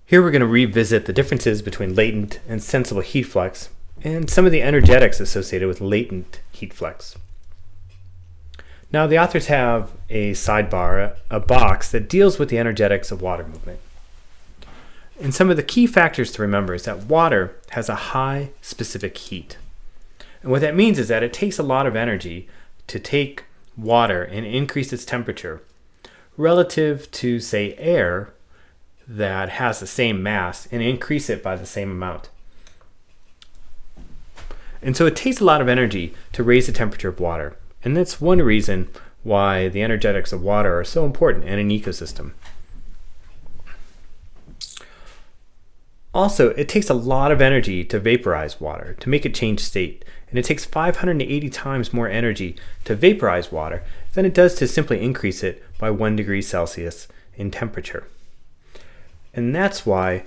Here we're going to revisit the differences between latent and sensible heat flux and some of the energetics associated with latent heat flux. Now the authors have a sidebar, a box that deals with the energetics of water movement. And some of the key factors to remember is that water has a high specific heat. And what that means is that it takes a lot of energy to take water and increase its temperature relative to, say, air that has the same mass and increase it by the same amount. And so it takes a lot of energy to raise the temperature of water. And that's one reason why the energetics of water are so important in an ecosystem. Also, it takes a lot of energy to vaporize water, to make it change state. And it takes 580 times more energy to vaporize water than it does to simply increase it by 1 degree Celsius in temperature. And that's why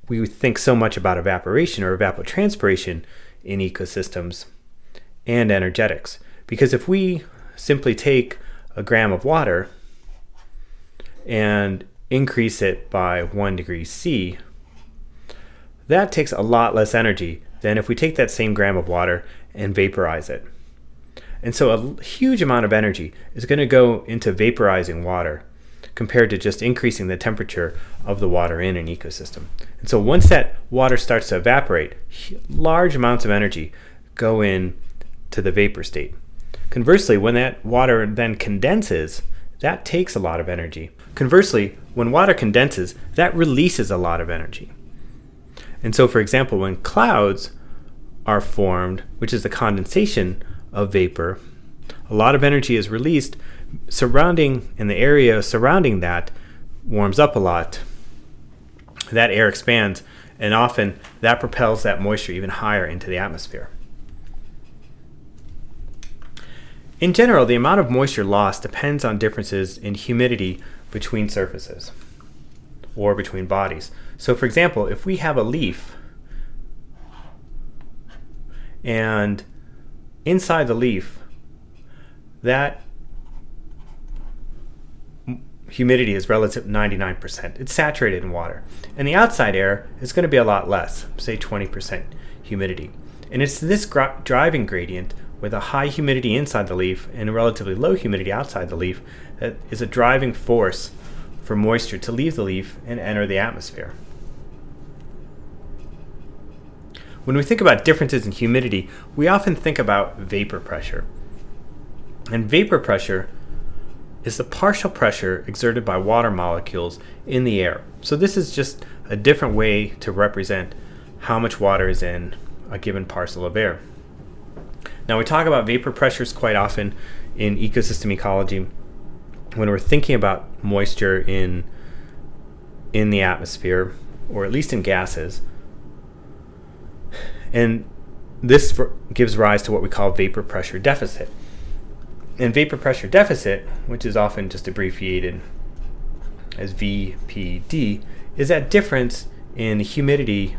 we think so much about evaporation or evapotranspiration in ecosystems and energetics. Because if we simply take a gram of water and increase it by 1 degree C, that takes a lot less energy than if we take that same gram of water and vaporize it. And so a huge amount of energy is going to go into vaporizing water compared to just increasing the temperature of the water in an ecosystem. And so once that water starts to evaporate, large amounts of energy go in to the vapor state. Conversely, when that water then condenses, that takes a lot of energy. Conversely, when water condenses, that releases a lot of energy. And so, for example, when clouds are formed, which is the condensation of vapor, a lot of energy is released and the area surrounding that warms up a lot. That air expands, and often that propels that moisture even higher into the atmosphere. In general, the amount of moisture lost depends on differences in humidity between surfaces or between bodies. So for example, if we have a leaf and inside the leaf, that humidity is relative 99%. It's saturated in water. And the outside air is going to be a lot less, say 20% humidity. And it's this driving gradient with a high humidity inside the leaf and a relatively low humidity outside the leaf that is a driving force for moisture to leave the leaf and enter the atmosphere. When we think about differences in humidity, we often think about vapor pressure. And vapor pressure is the partial pressure exerted by water molecules in the air. So this is just a different way to represent how much water is in a given parcel of air. Now we talk about vapor pressures quite often in ecosystem ecology when we're thinking about moisture in the atmosphere, or at least in gases. And this gives rise to what we call vapor pressure deficit. And vapor pressure deficit, which is often just abbreviated as VPD, is that difference in humidity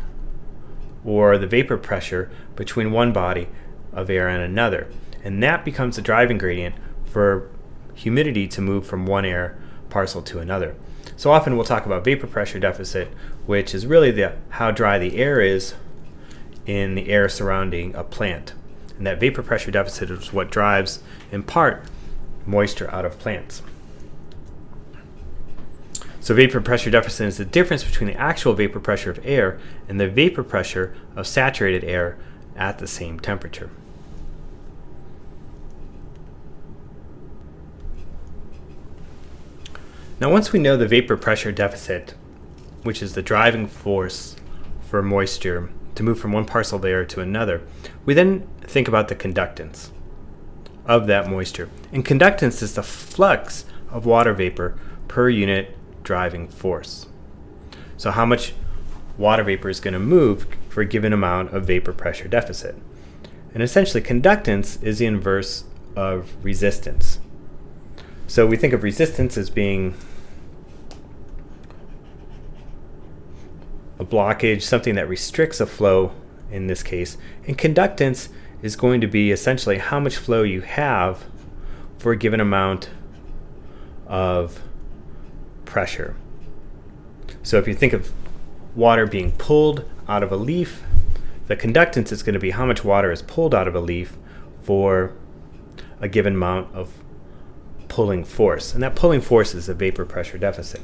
or the vapor pressure between one body of air and another. And that becomes the driving gradient for humidity to move from one air parcel to another. So often we'll talk about vapor pressure deficit, which is really how dry the air is in the air surrounding a plant. And that vapor pressure deficit is what drives, in part, moisture out of plants. So vapor pressure deficit is the difference between the actual vapor pressure of air and the vapor pressure of saturated air at the same temperature. Now once we know the vapor pressure deficit, which is the driving force for moisture to move from one parcel of air to another, we then think about the conductance of that moisture. And conductance is the flux of water vapor per unit driving force. So how much water vapor is going to move for a given amount of vapor pressure deficit. And essentially conductance is the inverse of resistance. So we think of resistance as being a blockage, something that restricts a flow in this case. And conductance is going to be essentially how much flow you have for a given amount of pressure. So if you think of water being pulled out of a leaf. The conductance is going to be how much water is pulled out of a leaf for a given amount of pulling force. And that pulling force is the vapor pressure deficit.